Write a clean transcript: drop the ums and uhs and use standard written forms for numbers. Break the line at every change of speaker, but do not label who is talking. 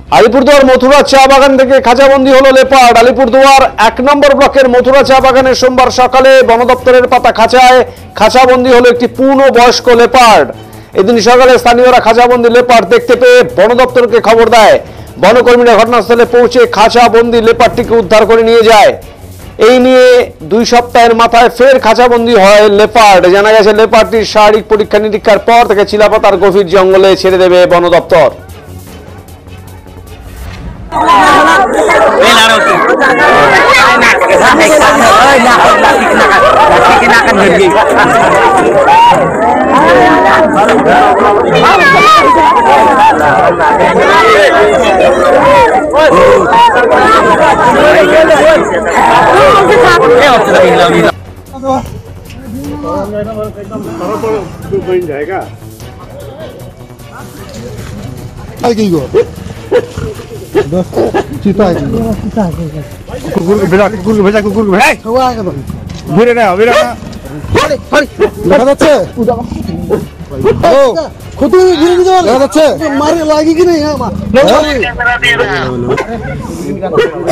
আলিপুরদুয়ার মথুরা চা বাগান থেকে খাঁচাবন্দি হলো লেপার্ড। আলিপুরদুয়ার 1 নম্বর ব্লকের মথুরা চা বাগানে সোমবার সকালে বন দপ্তরের পাতা খাঁচায় খাঁচাবন্দি হলো একটি পূর্ণবয়স্ক লেপার্ড। এদিন সকালে স্থানীয়রা খাঁচাবন্দি লেপার্ড দেখতে পেয়ে বন দপ্তরকে খবর দেয়। বনকর্মীরা ঘটনাস্থলে পৌঁছে খাঁচাবন্দি লেপার্ডটিকে উদ্ধার করে নিয়ে যায়। এই নিয়ে 2 সপ্তাহের মাথায় ফের খাঁচাবন্দি হয় লেপার্ড। জানা গেছে লেপার্ডটির শারীরিক পরীক্ষা নিরীক্ষার পর তাকে চিলাপাতার গভীর জঙ্গলে ছেড়ে দেবে বন দপ্তর।
चीता है कुकुर को भेजा कुकुर को भेज ঘুরে না বেরা না দেখা যাচ্ছে ও কত ঘুরে দিতে দেখা যাচ্ছে মারে লাগি কি না